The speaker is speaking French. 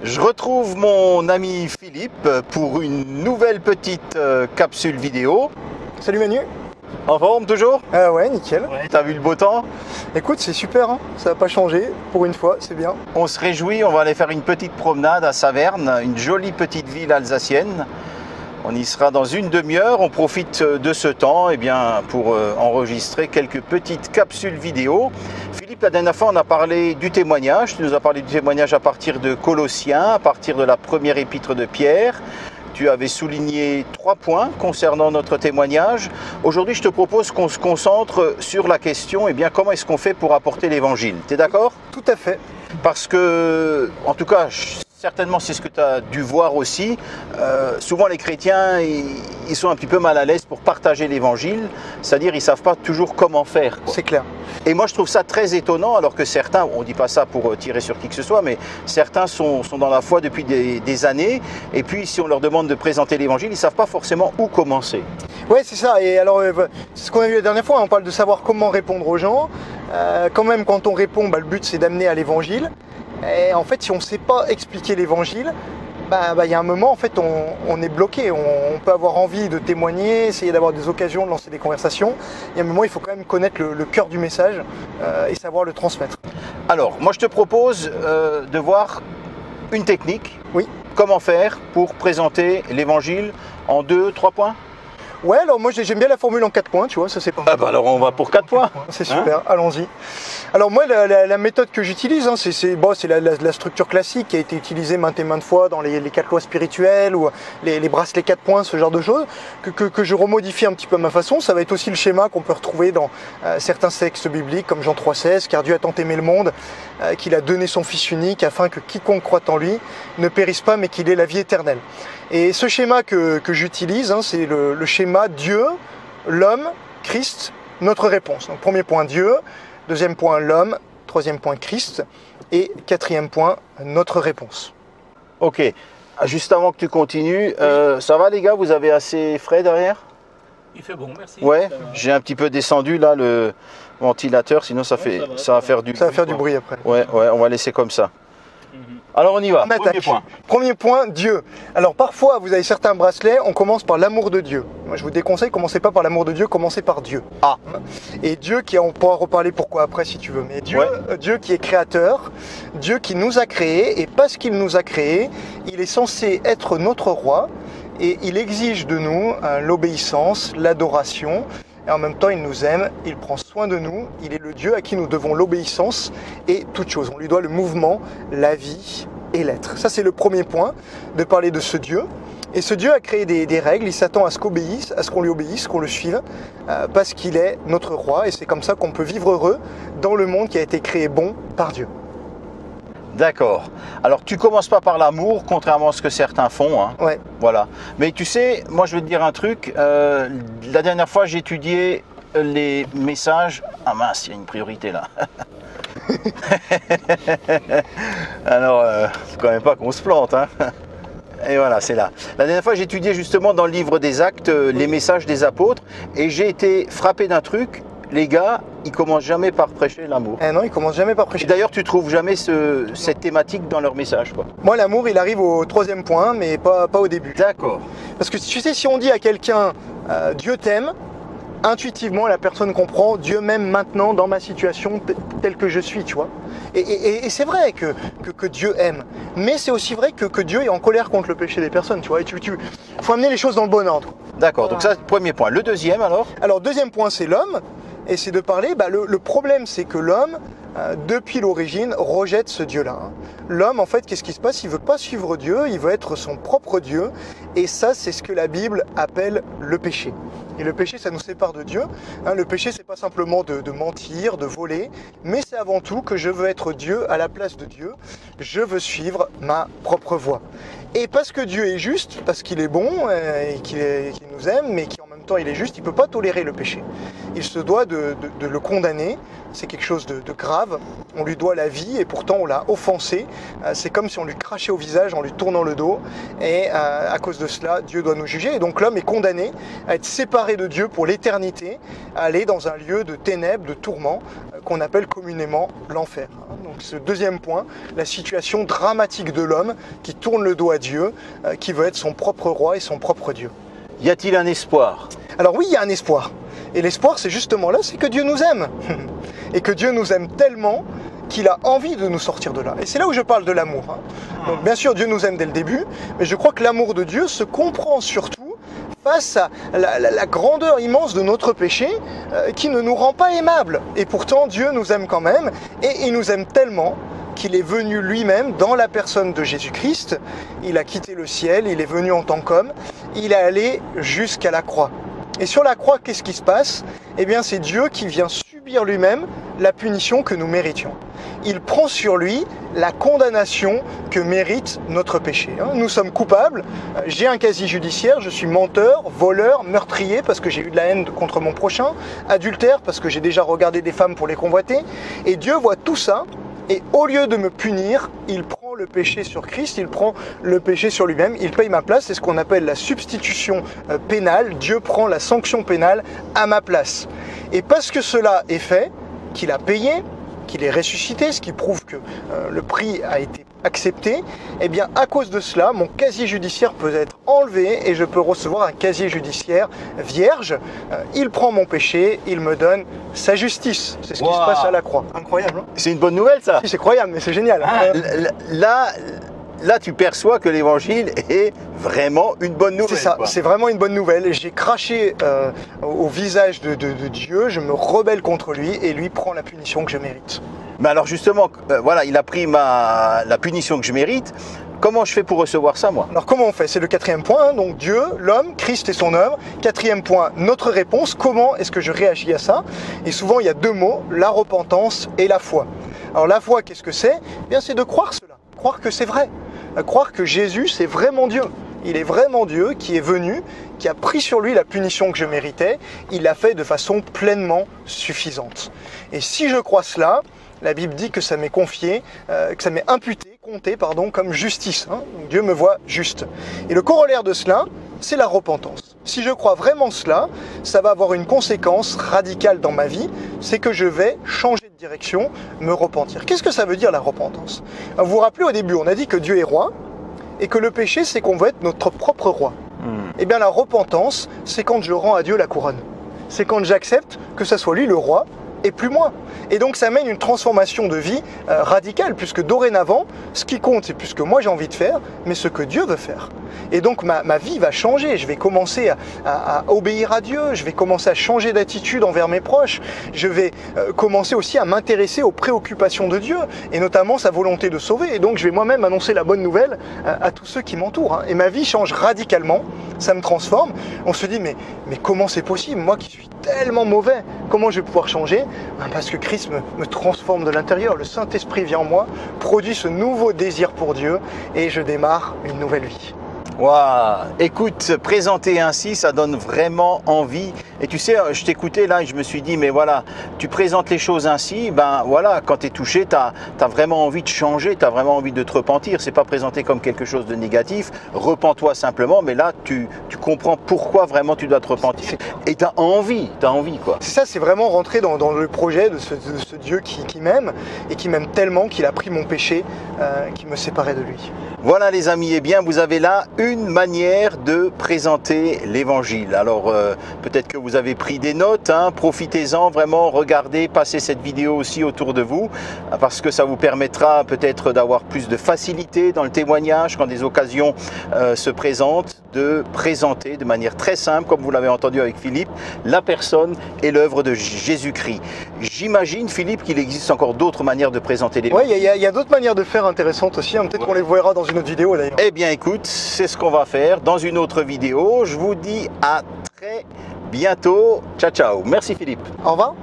Je retrouve mon ami Philippe pour une nouvelle petite capsule vidéo. Salut Manu. En forme toujours? Ouais, nickel. Ouais. T'as vu le beau temps? Écoute, c'est super, hein, ça n'a pas changé, pour une fois, c'est bien. On se réjouit, on va aller faire une petite promenade à Saverne, une jolie petite ville alsacienne. On y sera dans une demi-heure, on profite de ce temps pour enregistrer quelques petites capsules vidéo. Philippe, la dernière fois on a parlé du témoignage, tu nous as parlé du témoignage à partir de Colossiens, à partir de la première épître de Pierre. Tu avais souligné 3 points concernant notre témoignage. Aujourd'hui, je te propose qu'on se concentre sur la question, comment est-ce qu'on fait pour apporter l'évangile? Tu es d'accord? Tout à fait. Parce que, en tout cas, certainement c'est ce que tu as dû voir aussi, souvent les chrétiens, ils sont un petit peu mal à l'aise pour partager l'évangile, c'est-à-dire ils ne savent pas toujours comment faire. C'est clair. Et moi je trouve ça très étonnant, alors que certains, on ne dit pas ça pour tirer sur qui que ce soit, mais certains sont dans la foi depuis des années, et puis si on leur demande de présenter l'évangile, ils ne savent pas forcément où commencer. Ouais, c'est ça, et alors c'est ce qu'on a vu la dernière fois, on parle de savoir comment répondre aux gens. Quand même, quand on répond, le but c'est d'amener à l'évangile. Et en fait, si on ne sait pas expliquer l'évangile, il y a un moment, en fait, on est bloqué. On peut avoir envie de témoigner, essayer d'avoir des occasions de lancer des conversations. Il y a un moment, il faut quand même connaître le cœur du message et savoir le transmettre. Alors, moi, je te propose de voir une technique. Oui. Comment faire pour présenter l'évangile en 2-3 points? Ouais, alors moi j'aime bien la formule en 4 points, tu vois, ça c'est pas mal. Alors on va pour 4 points. C'est super, allons-y. Alors moi la méthode que j'utilise, c'est la structure classique qui a été utilisée maintes et maintes fois dans les 4 lois spirituelles ou les bracelets 4 points, ce genre de choses, que je remodifie un petit peu à ma façon. Ça va être aussi le schéma qu'on peut retrouver dans certains textes bibliques comme Jean 3,16, car Dieu a tant aimé le monde qu'il a donné son Fils unique afin que quiconque croit en lui ne périsse pas mais qu'il ait la vie éternelle. Et ce schéma que j'utilise, c'est le schéma Dieu, l'homme, Christ, notre réponse. Donc premier point Dieu, deuxième point l'homme, troisième point Christ et quatrième point notre réponse. Ok, juste avant que tu continues, ça va les gars, vous avez assez frais derrière? Il fait bon, merci. Ouais, j'ai un petit peu descendu là le ventilateur, sinon ça va faire du bruit après. Ouais, on va laisser comme ça. Alors on y va, premier point. Premier point, Dieu. Alors parfois, vous avez certains bracelets, on commence par l'amour de Dieu. Moi je vous déconseille, commencez pas par l'amour de Dieu, commencez par Dieu. Ah. Et Dieu on pourra reparler pourquoi après si tu veux, mais Dieu qui est créateur, Dieu qui nous a créés, et parce qu'il nous a créés, il est censé être notre roi, et il exige de nous l'obéissance, l'adoration. Et en même temps, il nous aime, il prend soin de nous, il est le Dieu à qui nous devons l'obéissance et toute chose. On lui doit le mouvement, la vie et l'être. Ça, c'est le premier point, de parler de ce Dieu. Et ce Dieu a créé des règles, il s'attend à ce qu'on lui obéisse, qu'on le suive, parce qu'il est notre roi. Et c'est comme ça qu'on peut vivre heureux dans le monde qui a été créé bon par Dieu. D'accord. Alors tu commences pas par l'amour, contrairement à ce que certains font. Hein. Ouais. Voilà. Mais tu sais, moi je vais te dire un truc. La dernière fois j'ai étudié les messages. Ah mince, il y a une priorité là. Alors, faut quand même pas qu'on se plante. Hein. Et voilà, c'est là. La dernière fois j'ai étudié justement dans le livre des Actes les messages des apôtres et j'ai été frappé d'un truc. Les gars, ils commencent jamais par prêcher l'amour. Non, ils commencent jamais par prêcher. Et d'ailleurs, tu trouves jamais cette thématique dans leur message, quoi. Moi, l'amour, il arrive au troisième point, mais pas au début. D'accord. Parce que tu sais, si on dit à quelqu'un Dieu t'aime, intuitivement, la personne comprend Dieu m'aime maintenant dans ma situation telle que je suis, tu vois. Et c'est vrai que Dieu aime, mais c'est aussi vrai que Dieu est en colère contre le péché des personnes, tu vois. Et faut amener les choses dans le bon ordre. D'accord, donc ça, c'est le premier point. Le deuxième, alors? Alors, deuxième point, c'est l'homme. Et c'est de parler, le problème c'est que l'homme, depuis l'origine, rejette ce Dieu-là. L'homme, en fait, qu'est-ce qui se passe? Il ne veut pas suivre Dieu, il veut être son propre Dieu. Et ça, c'est ce que la Bible appelle le péché. Et le péché, ça nous sépare de Dieu. Le péché, c'est pas simplement de mentir, de voler, mais c'est avant tout que je veux être Dieu à la place de Dieu. Je veux suivre ma propre voie. Et parce que Dieu est juste, parce qu'il est bon, et qu'il nous aime, mais qui en même même temps il est juste, il ne peut pas tolérer le péché. Il se doit de le condamner, c'est quelque chose de grave, on lui doit la vie et pourtant on l'a offensé. C'est comme si on lui crachait au visage en lui tournant le dos et à cause de cela, Dieu doit nous juger. Et donc l'homme est condamné à être séparé de Dieu pour l'éternité, à aller dans un lieu de ténèbres, de tourments, qu'on appelle communément l'enfer. Donc ce deuxième point, la situation dramatique de l'homme qui tourne le dos à Dieu, qui veut être son propre roi et son propre Dieu. Y a-t-il un espoir? Alors oui, il y a un espoir. Et l'espoir, c'est justement là, c'est que Dieu nous aime. Et que Dieu nous aime tellement qu'il a envie de nous sortir de là. Et c'est là où je parle de l'amour. Donc bien sûr, Dieu nous aime dès le début, mais je crois que l'amour de Dieu se comprend surtout face à la grandeur immense de notre péché qui ne nous rend pas aimables. Et pourtant, Dieu nous aime quand même, et il nous aime tellement qu'il est venu lui-même dans la personne de Jésus-Christ. Il a quitté le ciel, il est venu en tant qu'homme, il est allé jusqu'à la croix. Et sur la croix, qu'est-ce qui se passe? Eh bien, c'est Dieu qui vient subir lui-même la punition que nous méritions. Il prend sur lui la condamnation que mérite notre péché. Nous sommes coupables, j'ai un casier judiciaire, je suis menteur, voleur, meurtrier parce que j'ai eu de la haine contre mon prochain, adultère parce que j'ai déjà regardé des femmes pour les convoiter. Et Dieu voit tout ça, et au lieu de me punir, il prend le péché sur Christ, il prend le péché sur lui-même, il paye ma place, c'est ce qu'on appelle la substitution pénale. Dieu prend la sanction pénale à ma place. Et parce que cela est fait, qu'il a payé, qu'il est ressuscité, ce qui prouve que le prix a été accepté, eh bien à cause de cela, mon casier judiciaire peut être enlevé et je peux recevoir un casier judiciaire vierge. Il prend mon péché, il me donne sa justice. C'est ce qui se passe à la croix. Incroyable, hein? C'est une bonne nouvelle, ça. C'est croyable, mais c'est génial. Là, tu perçois que l'évangile est vraiment une bonne nouvelle. C'est ça, c'est vraiment une bonne nouvelle. J'ai craché au visage de Dieu, je me rebelle contre lui et lui prend la punition que je mérite. Mais alors justement, voilà, il a pris la punition que je mérite. Comment je fais pour recevoir ça, moi? Alors comment on fait? C'est le quatrième point, hein. Donc Dieu, l'homme, Christ et son œuvre. Quatrième point, notre réponse. Comment est-ce que je réagis à ça? Et souvent, il y a deux mots, la repentance et la foi. Alors la foi, qu'est-ce que c'est? Eh bien, c'est de croire cela, croire que c'est vrai, croire que Jésus, c'est vraiment Dieu. Il est vraiment Dieu qui est venu, qui a pris sur lui la punition que je méritais. Il l'a fait de façon pleinement suffisante. Et si je crois cela, la Bible dit que ça m'est confié, que ça m'est imputé, compté, comme justice. Donc Dieu me voit juste. Et le corollaire de cela, c'est la repentance. Si je crois vraiment cela, ça va avoir une conséquence radicale dans ma vie, c'est que je vais changer de direction, me repentir. Qu'est-ce que ça veut dire la repentance? Vous vous rappelez au début, on a dit que Dieu est roi, et que le péché, c'est qu'on veut être notre propre roi. Eh bien la repentance, c'est quand je rends à Dieu la couronne. C'est quand j'accepte que ça soit lui le roi, et plus moi. Et donc ça mène une transformation de vie radicale, puisque dorénavant, ce qui compte, c'est plus ce que moi j'ai envie de faire, mais ce que Dieu veut faire. Et donc ma vie va changer, je vais commencer à obéir à Dieu, je vais commencer à changer d'attitude envers mes proches, je vais commencer aussi à m'intéresser aux préoccupations de Dieu, et notamment sa volonté de sauver. Et donc je vais moi-même annoncer la bonne nouvelle à tous ceux qui m'entourent. Et ma vie change radicalement, ça me transforme. On se dit, mais comment c'est possible? Moi qui suis tellement mauvais, comment je vais pouvoir changer? Parce que Christ me transforme de l'intérieur, le Saint-Esprit vient en moi, produit ce nouveau désir pour Dieu, et je démarre une nouvelle vie. Waouh! Écoute, présenter ainsi, ça donne vraiment envie. Et tu sais, je t'écoutais là et je me suis dit, mais voilà, tu présentes les choses ainsi, ben voilà, quand tu es touché, tu as vraiment envie de changer, tu as vraiment envie de te repentir. C'est pas présenté comme quelque chose de négatif, repens-toi simplement, mais là, tu comprends pourquoi vraiment tu dois te repentir. Et tu as envie quoi. C'est ça, c'est vraiment rentrer dans le projet de ce Dieu qui m'aime, et qui m'aime tellement qu'il a pris mon péché, qui me séparait de lui. Voilà les amis, eh bien vous avez là une manière de présenter l'évangile. Alors peut-être que vous avez pris des notes, hein, profitez-en vraiment, regardez, passez cette vidéo aussi autour de vous, parce que ça vous permettra peut-être d'avoir plus de facilité dans le témoignage quand des occasions se présentent, de présenter de manière très simple, comme vous l'avez entendu avec Philippe, la personne et l'œuvre de Jésus-Christ. J'imagine, Philippe, qu'il existe encore d'autres manières de présenter l'évangile. Oui, il y a d'autres manières de faire intéressantes aussi, hein. Peut-être qu'on les verra dans une autre vidéo d'ailleurs. Eh bien écoute, c'est ce qu'on va faire dans une autre vidéo. Je vous dis à très bientôt. Ciao, ciao. Merci Philippe. Au revoir.